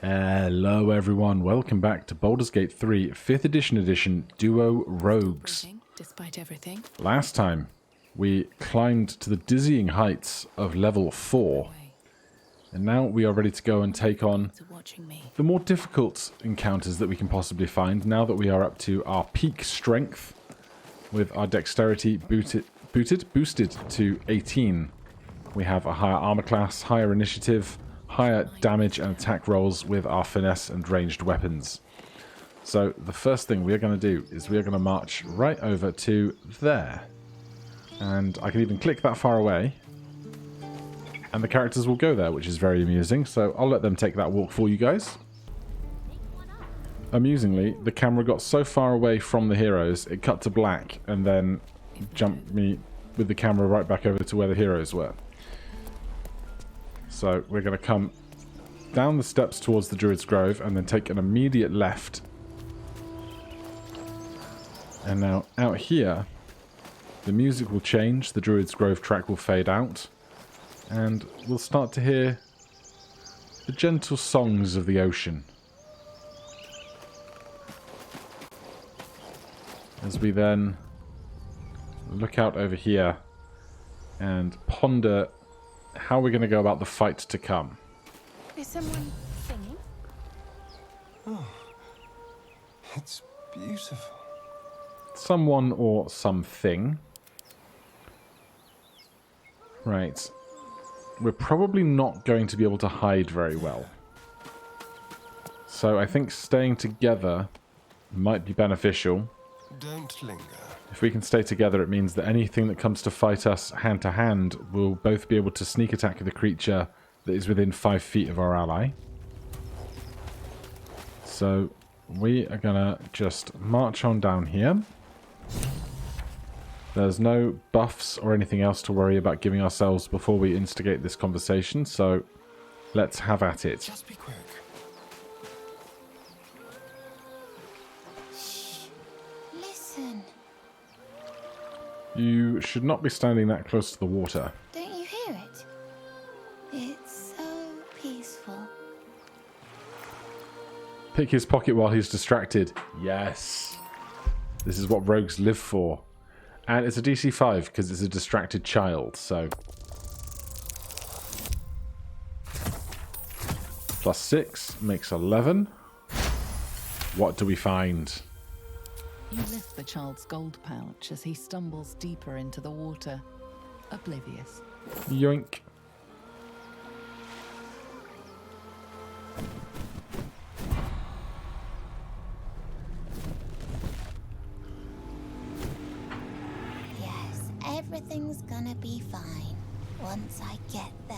Hello everyone, welcome back to Baldur's Gate 3 5th edition Duo Rogues. Despite everything. Last time we climbed to the dizzying heights of level 4 and now we are ready to go and take on the more difficult encounters that we can possibly find now that we are up to our peak strength with our dexterity boosted to 18. We have a higher armor class, higher initiative, higher damage and attack rolls with our finesse and ranged weapons. So the first thing we are going to do is we are going to march right over to there. And I can even click that far away. And the characters will go there, which is very amusing. So I'll let them take that walk for you guys. Amusingly, the camera got so far away from the heroes, it cut to black and then jumped me with the camera right back over to where the heroes were. So we're going to come down the steps towards the Druid's Grove and then take an immediate left. And now out here, the music will change, the Druid's Grove track will fade out, and we'll start to hear the gentle songs of the ocean. As we then look out over here and ponder how we're going to go about the fight to come. Is someone singing? Oh, it's beautiful. Someone or something. Right. We're probably not going to be able to hide very well. So I think staying together might be beneficial. Don't linger. If we can stay together, it means that anything that comes to fight us hand to hand will both be able to sneak attack the creature that is within 5 feet of our ally. So we are going to just march on down here. There's no buffs or anything else to worry about giving ourselves before we instigate this conversation, so let's have at it. Just be quick. Listen. You should not be standing that close to the water. Don't you hear it? It's so peaceful. Pick his pocket while he's distracted. Yes. This is what rogues live for. And it's a DC 5 because it's a distracted child, so... +6 makes 11. What do we find? You lift the child's gold pouch as he stumbles deeper into the water, oblivious. Yoink. Yes, everything's gonna be fine once I get there.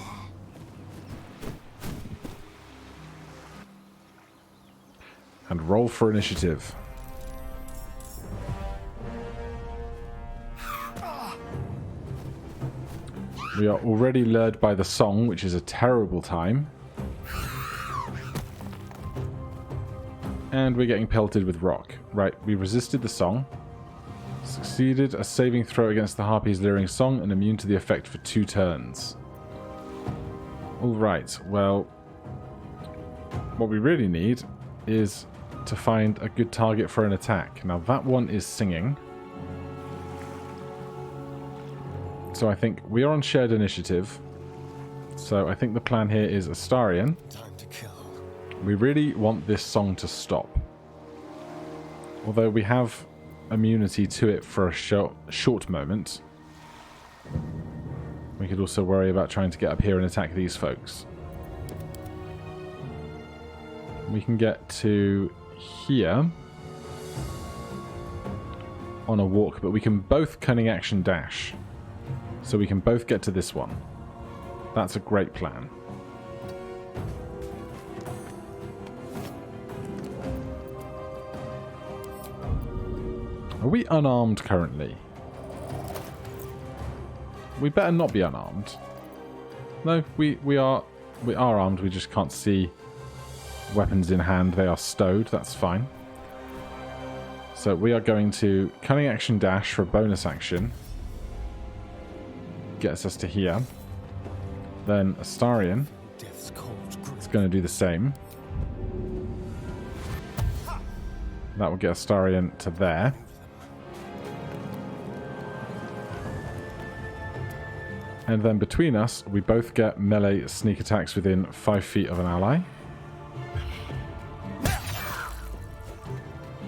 And roll for initiative. We are already lured by the song, which is a terrible time. And we're getting pelted with rock. Right, we resisted the song. Succeeded a saving throw against the Harpies' luring song and immune to the effect for 2 turns. Alright, well, what we really need is to find a good target for an attack. Now that one is singing. So I think we are on shared initiative. So I think the plan here is Astarion. Time to kill. We really want this song to stop. Although we have immunity to it for a short moment. We could also worry about trying to get up here and attack these folks. We can get to here on a walk, but we can both cunning action dash. So we can both get to this one. That's a great plan. Are we unarmed currently? We better not be unarmed. No, we are armed, we just can't see weapons in hand. They are stowed, that's fine. So we are going to cunning action dash for a bonus action. Gets us to here. Then Astarion is going to do the same. That will get Astarion to there. And then between us, we both get melee sneak attacks within 5 feet of an ally.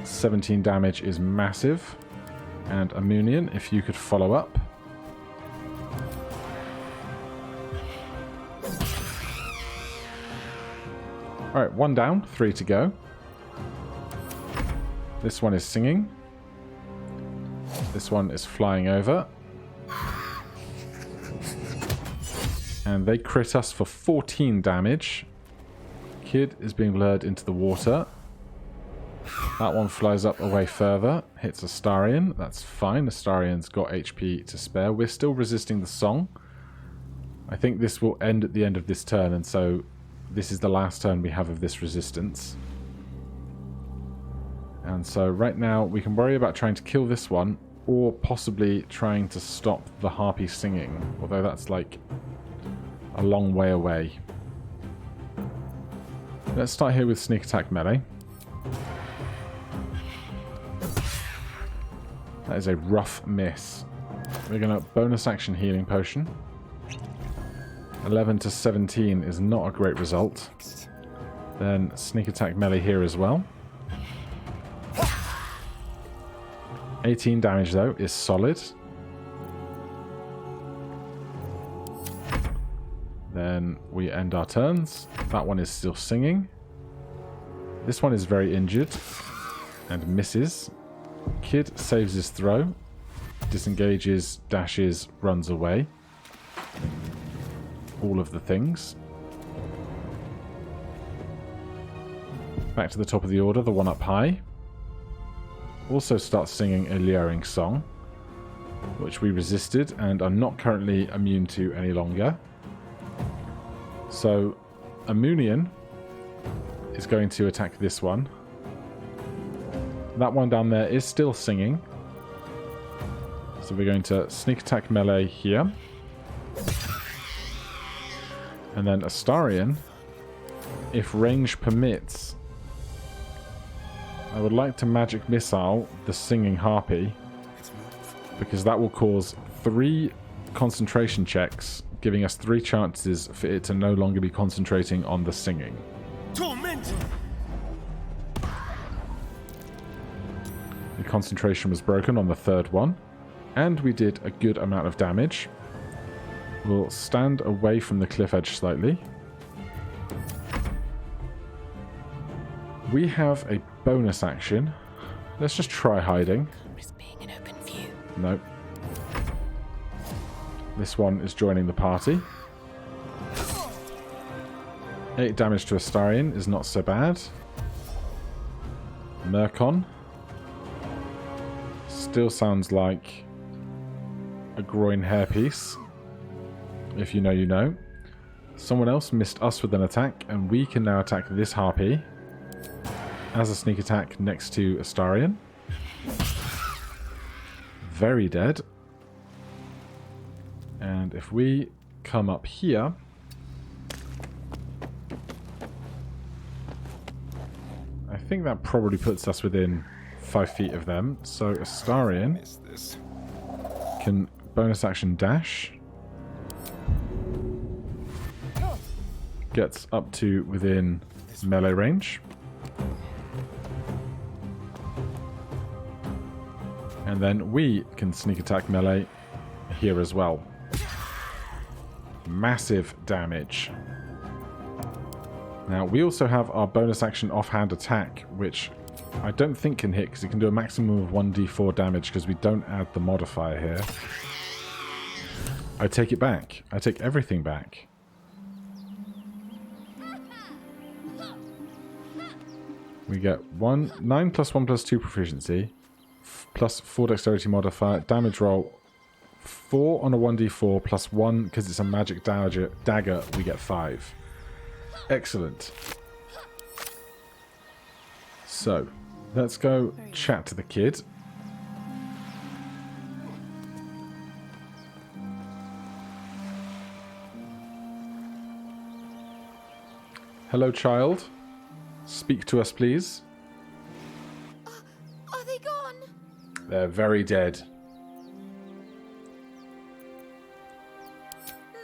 17 damage is massive. And Amunian, if you could follow up. Alright, 1 down, 3 to go. This one is singing. This one is flying over. And they crit us for 14 damage. Kid is being lured into the water. That one flies up away further. Hits Astarion. That's fine. Astarion's got HP to spare. We're still resisting the song. I think this will end at the end of this turn, and so this is the last turn we have of this resistance. And so right now we can worry about trying to kill this one, or possibly trying to stop the Harpy singing. Although that's like a long way away. Let's start here with sneak attack melee. That is a rough miss. We're going to bonus action healing potion. 11 to 17 is not a great result. Then sneak attack melee here as well. 18 damage though is solid. Then we end our turns. That one is still singing. This one is very injured and misses. Kid saves his throw, disengages, dashes, runs away. All of the things. Back to the top of the order, the one up high. Also starts singing a luring song, which we resisted and are not currently immune to any longer. So, Amunian is going to attack this one. That one down there is still singing. So we're going to sneak attack melee here. And then Astarion, if range permits, I would like to magic missile the singing Harpy, because that will cause 3 concentration checks, giving us 3 chances for it to no longer be concentrating on the singing. Tormented! The concentration was broken on the 3rd one, and we did a good amount of damage. We'll stand away from the cliff edge slightly. We have a bonus action. Let's just try hiding. Risk being in open view. Nope. This one is joining the party. 8 damage to Astarion is not so bad. Murkon. Still sounds like a groin hairpiece. If you know, you know. Someone else missed us with an attack, and we can now attack this Harpy as a sneak attack next to Astarion. Very dead. And if we come up here, I think that probably puts us within 5 feet of them. So Astarion can bonus action dash. Gets up to within melee range. And then we can sneak attack melee here as well. Massive damage. Now, we also have our bonus action offhand attack, which I don't think can hit because it can do a maximum of 1d4 damage because we don't add the modifier here. I take it back. I take everything back. We get 9 plus 1 plus 2 proficiency, plus 4 dexterity modifier, damage roll, 4 on a 1d4, plus 1 because it's a magic dagger, we get 5. Excellent. So, let's go chat to the kid. Hello, child. Speak to us, please. They're very dead.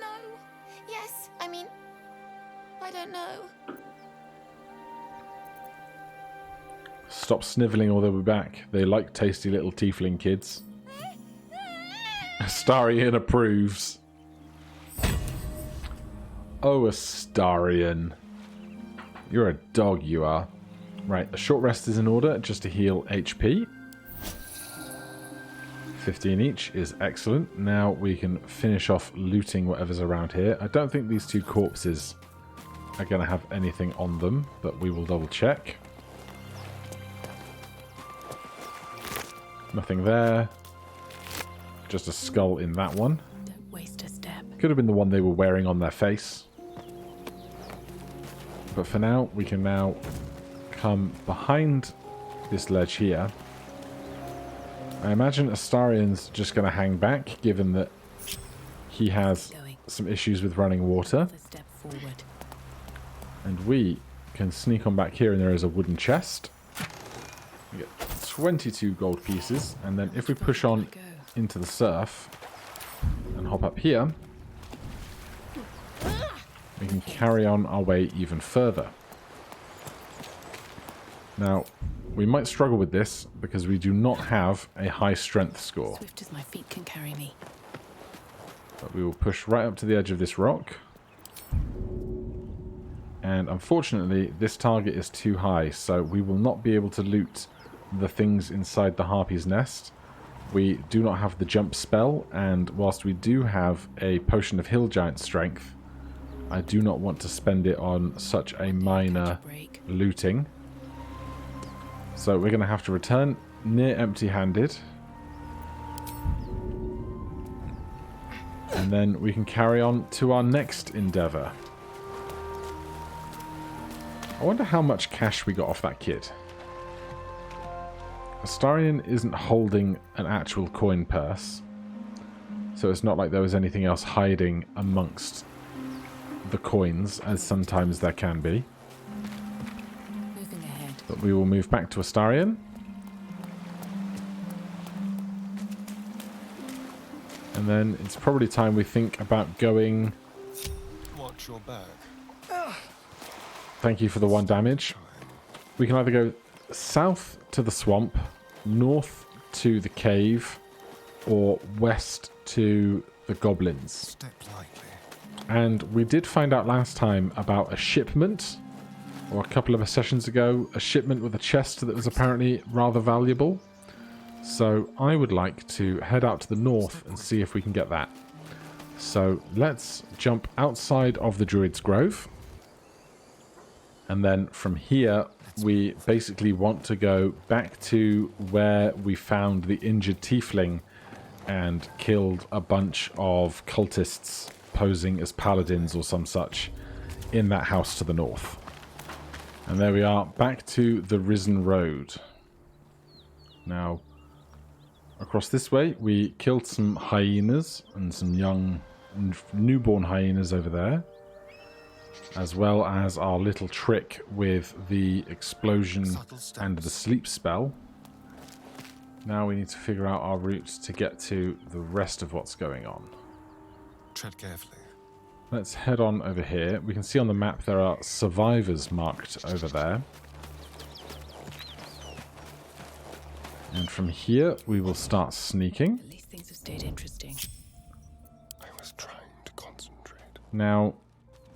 No. Yes, I mean, I don't know. Stop snivelling or they'll be back. They like tasty little tiefling kids. Astarion approves. Oh, Astarion. You're a dog, you are. Right, a short rest is in order just to heal HP. 15 each is excellent. Now we can finish off looting whatever's around here. I don't think these two corpses are going to have anything on them, but we will double check. Nothing there. Just a skull in that one. Don't waste a step. Could have been the one they were wearing on their face. But for now, we can now come behind this ledge here. I imagine Astarion's just going to hang back, given that he has some issues with running water. Step forward. And we can sneak on back here, and there is a wooden chest. We get 22 gold pieces, and then if we push on into the surf and hop up here, we can carry on our way even further. Now, we might struggle with this because we do not have a high strength score. Swift as my feet can carry me. But we will push right up to the edge of this rock. And unfortunately, this target is too high, so we will not be able to loot the things inside the Harpie's nest. We do not have the jump spell, and whilst we do have a potion of hill giant strength, I do not want to spend it on such a minor looting. So we're going to have to return near empty-handed. And then we can carry on to our next endeavour. I wonder how much cash we got off that kid. Astarion isn't holding an actual coin purse, so it's not like there was anything else hiding amongst the coins, as sometimes there can be. Moving ahead. But we will move back to Astarion. And then it's probably time we think about going... Watch your back. Thank you for the 1 damage. We can either go south to the swamp, north to the cave, or west to the goblins. Step lightly. And we did find out last time about a shipment, or a couple of sessions ago, a shipment with a chest that was apparently rather valuable. So I would like to head out to the north and see if we can get that. So let's jump outside of the Druid's Grove. And then from here, we basically want to go back to where we found the injured tiefling and killed a bunch of cultists posing as paladins or some such in that house to the north. And there we are, back to the Risen Road. Now, across this way, we killed some hyenas and some young newborn hyenas over there, as well as our little trick with the explosion and the sleep spell. Now we need to figure out our route to get to the rest of what's going on. Tread carefully. Let's head on over here. We can see on the map there are survivors marked over there. And from here we will start sneaking. At least things have stayed interesting. I was trying to concentrate. Now,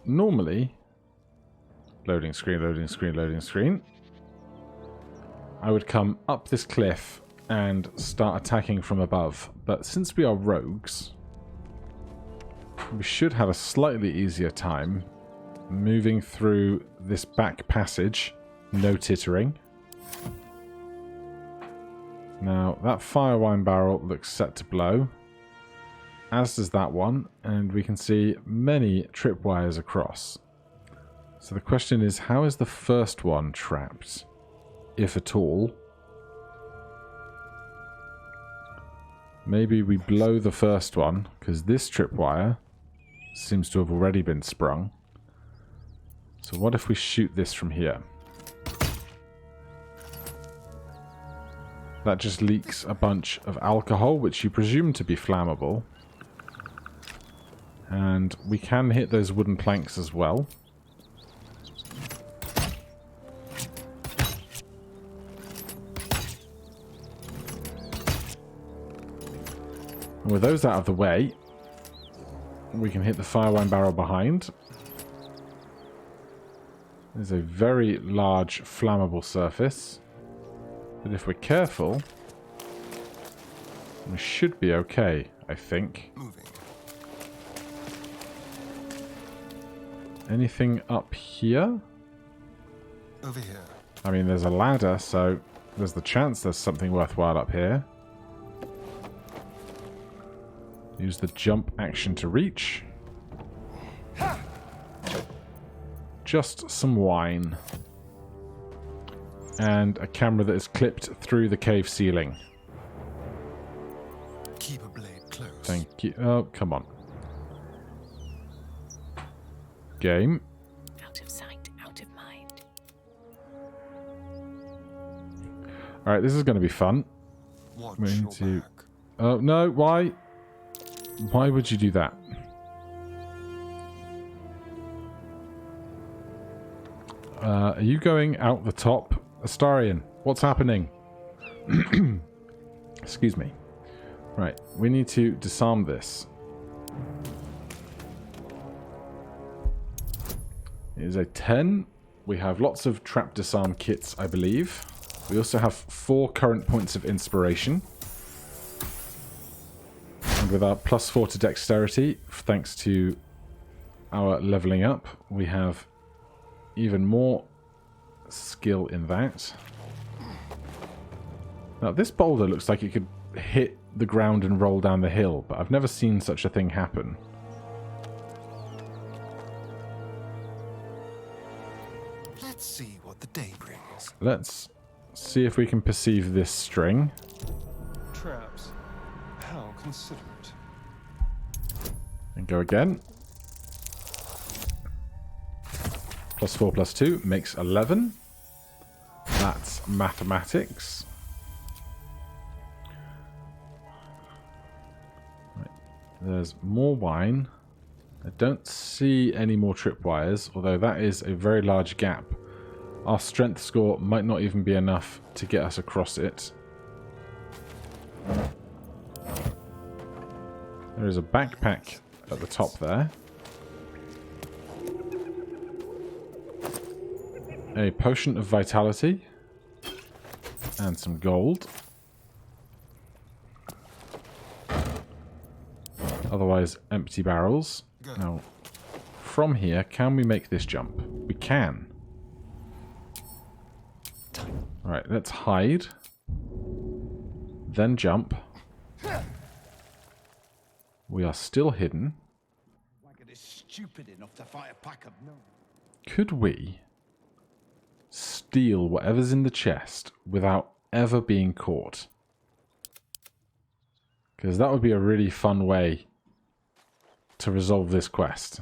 normally, loading screen, loading screen, loading screen, I would come up this cliff and start attacking from above. But since we are rogues, we should have a slightly easier time moving through this back passage, no tittering. Now, that fire wine barrel looks set to blow, as does that one, and we can see many tripwires across. So the question is, how is the first one trapped, if at all? Maybe we blow the first one, because this tripwire seems to have already been sprung. So what if we shoot this from here? That just leaks a bunch of alcohol, which you presume to be flammable. And we can hit those wooden planks as well. And with those out of the way, we can hit the fire wine barrel behind. There's a very large flammable surface. But if we're careful, we should be okay, I think. Moving. Anything up here? Over here. I mean, there's a ladder, so there's the chance there's something worthwhile up here. Use the jump action to reach. Just some wine. And a camera that is clipped through the cave ceiling. Keep a blade close. Thank you. Oh, come on. Game. Out of sight, out of mind. Alright, this is going to be fun. Watch We need your to... back. Oh, no, why? Why would you do that? Are you going out the top? Astarion, what's happening? Excuse me. Right, we need to disarm this. It is a 10. We have lots of trap disarm kits, I believe. We also have 4 current points of inspiration. And with our +4 to dexterity, thanks to our leveling up, we have even more skill in that. Now, this boulder looks like it could hit the ground and roll down the hill, but I've never seen such a thing happen. Let's see what the day brings. Let's see if we can perceive this string. Traps. How considerate. And go again. +4 +2 makes 11. That's mathematics. Right. There's more wine. I don't see any more tripwires, although that is a very large gap. Our strength score might not even be enough to get us across it. There is a backpack at the top there. A potion of vitality. And some gold. Otherwise, empty barrels. Now, from here, can we make this jump? We can. Alright, let's hide. Then jump. We are still hidden. Stupid enough to fight a pack of no. Could we steal whatever's in the chest without ever being caught? Because that would be a really fun way to resolve this quest.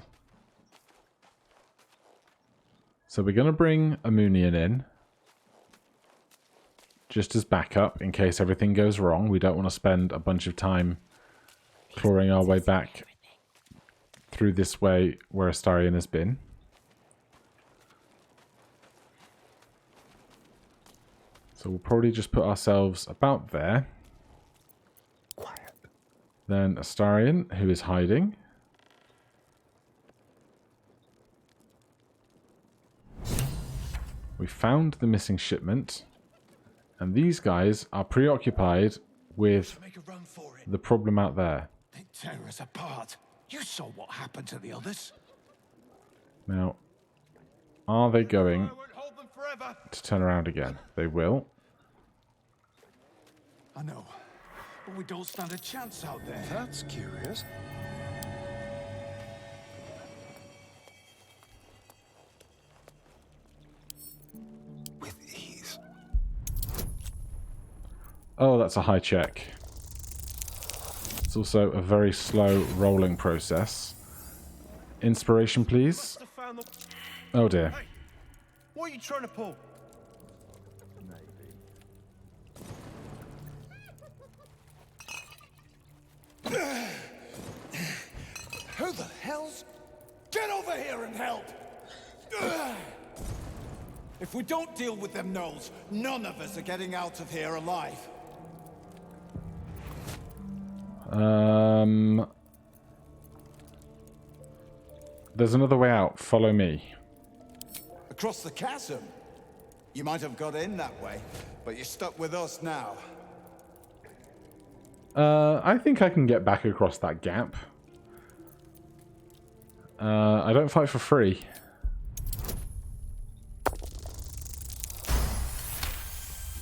So we're going to bring Amunian in. Just as backup, in case everything goes wrong. We don't want to spend a bunch of time clawing our way back through this way where Astarion has been. So we'll probably just put ourselves about there. Quiet. Then Astarion, who is hiding. We found the missing shipment. And these guys are preoccupied with Make a run for it. the problem out there. They tear us apart. You saw what happened to the others. Now, are they going I won't hold them forever. to turn around again? They will. I know, but we don't stand a chance out there. That's curious. With ease. Oh, that's a high check. It's also a very slow rolling process. Inspiration, please. Oh dear. Hey, what are you trying to pull? nails? Get over here and help! Ugh. If we don't deal with them gnolls, none of us are getting out of here alive. There's another way out. Follow me. Across the chasm? You might have got in that way, but you're stuck with us now. I think I can get back across that gap. I don't fight for free.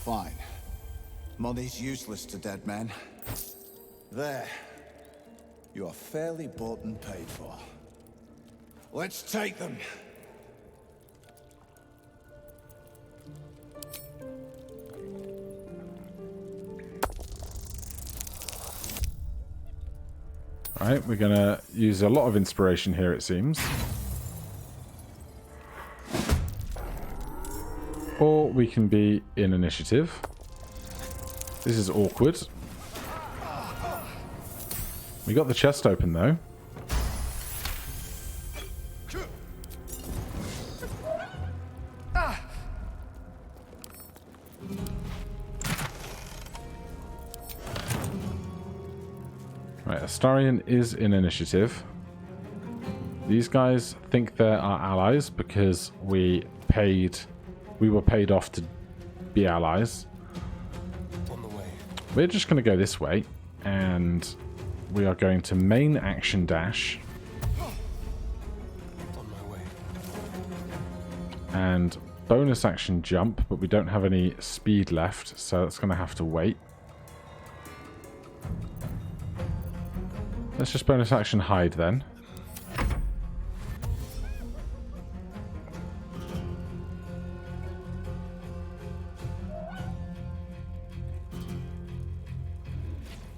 Fine. Money's useless to dead men. There. You are fairly bought and paid for. Let's take them. Alright, we're going to use a lot of inspiration here, it seems. Or we can be in initiative. This is awkward. We got the chest open, though. Right, Astarion is in initiative. These guys think they're our allies because we were paid off to be allies. On the way. We're just going to go this way, and we are going to main action dash. On my way. And bonus action jump, but we don't have any speed left, so it's going to have to wait. Let's just bonus action hide then.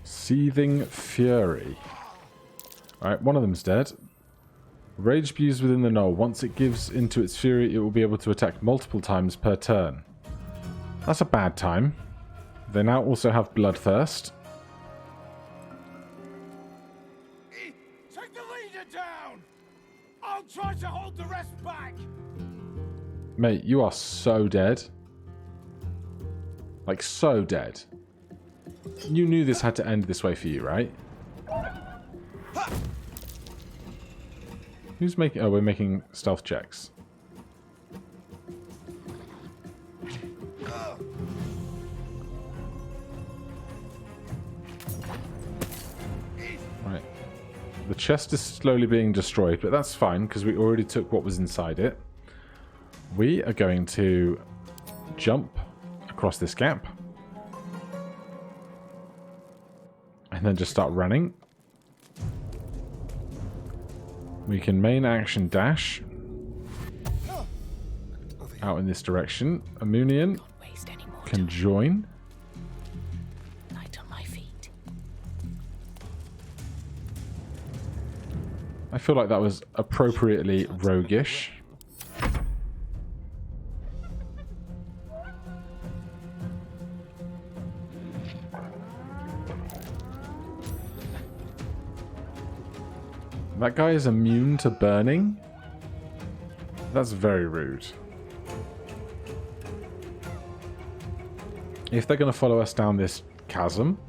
Seething Fury. Alright, one of them's dead. Rage spews within the gnoll. Once it gives into its fury, it will be able to attack multiple times per turn. That's a bad time. They now also have Bloodthirst. Take the leader down! I'll try to hold the rest back! Mate, you are so dead. Like, so dead. You knew this had to end this way for you, right? Who's making... Oh, we're making stealth checks. Right. The chest is slowly being destroyed, but that's fine, because we already took what was inside it. We are going to jump across this gap. And then just start running. We can main action dash out in this direction. Amunian can join. Light on my feet. I feel like that was appropriately roguish. That guy is immune to burning? That's very rude. If they're going to follow us down this chasm,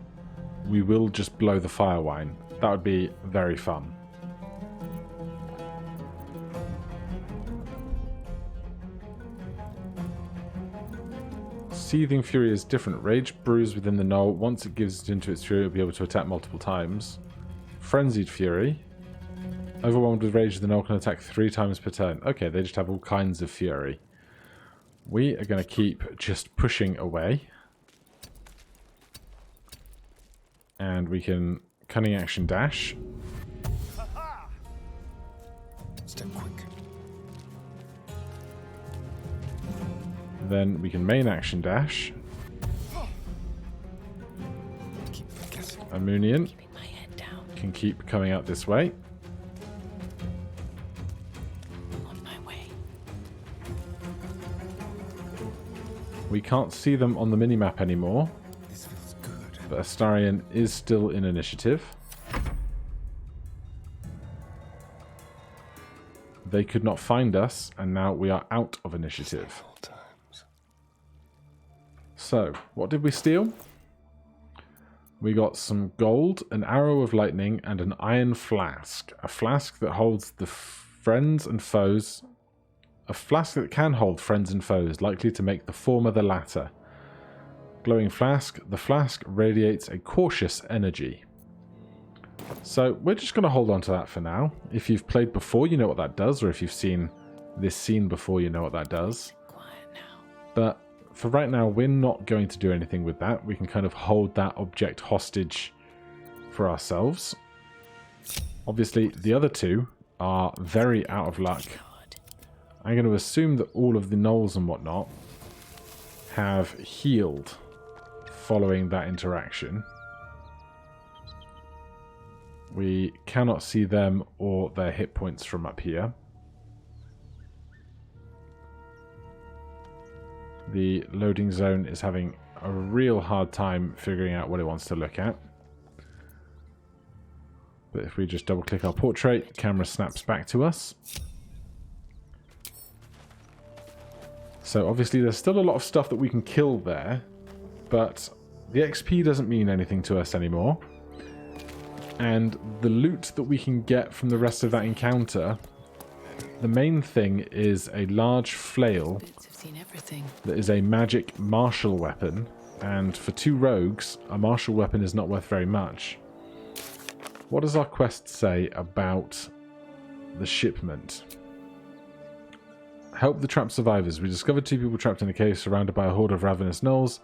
we will just blow the fire wine. That would be very fun. Seething Fury is different. Rage brews within the gnoll. Once it gives it into its fury, it will be able to attack multiple times. Frenzied Fury. Overwhelmed with rage, the gnoll can attack 3 times per turn. Okay, they just have all kinds of fury. We are going to keep just pushing away. And we can cunning action dash. Step quick. Then we can main action dash. Keep guessing. Amunian Keeping my head down. can keep coming out this way. On my way. We can't see them on the minimap anymore, This feels good. but Astarion is still in initiative. they could not find us, and now we are out of initiative. Full times. So, what did we steal? We got some gold, an arrow of lightning, and an iron flask. A flask that holds the friends and foes. A flask that can hold friends and foes, likely to make the former the latter. Glowing flask. The flask radiates a cautious energy. So, we're just going to hold on to that for now. If you've played before, you know what that does, or if you've seen this scene before, you know what that does. Quiet now. But for right now, we're not going to do anything with that. We can kind of hold that object hostage for ourselves. Obviously, the other two are very out of luck. God. I'm going to assume that all of the gnolls and whatnot have healed following that interaction. We cannot see them or their hit points from up here. The loading zone is having a real hard time figuring out what it wants to look at. But if we just double click our portrait, camera snaps back to us. So obviously there's still a lot of stuff that we can kill there, but the XP doesn't mean anything to us anymore. And the loot that we can get from the rest of that encounter, the main thing is a large flail Boots have seen everything. that is a magic martial weapon, and for 2 rogues, a martial weapon is not worth very much. What does our quest say about the shipment? Help the trapped survivors. We discovered 2 people trapped in a cave surrounded by a horde of ravenous gnolls.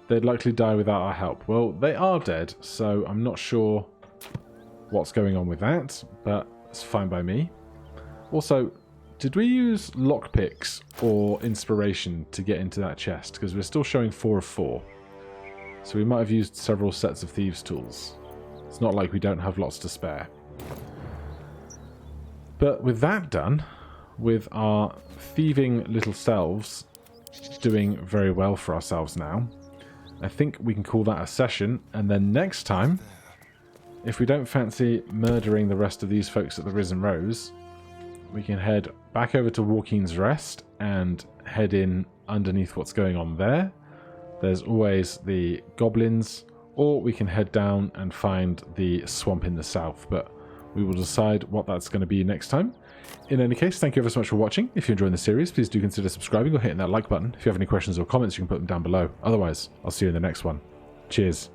They'd likely die without our help. Well, they are dead, so I'm not sure what's going on with that, but it's fine by me. Also, did we use lockpicks or inspiration to get into that chest? Because we're still showing 4 of 4. So we might have used several sets of thieves' tools. It's not like we don't have lots to spare. But with that done, with our thieving little selves doing very well for ourselves now, I think we can call that a session, and then next time, if we don't fancy murdering the rest of these folks at the Risen Rose, we can head back over to Walkeen's Rest and head in underneath what's going on there. There's always the goblins, or we can head down and find the swamp in the south, but we will decide what that's going to be next time. In any case, thank you ever so much for watching. If you're enjoying the series, please do consider subscribing or hitting that like button. If you have any questions or comments, you can put them down below. Otherwise, I'll see you in the next one. Cheers.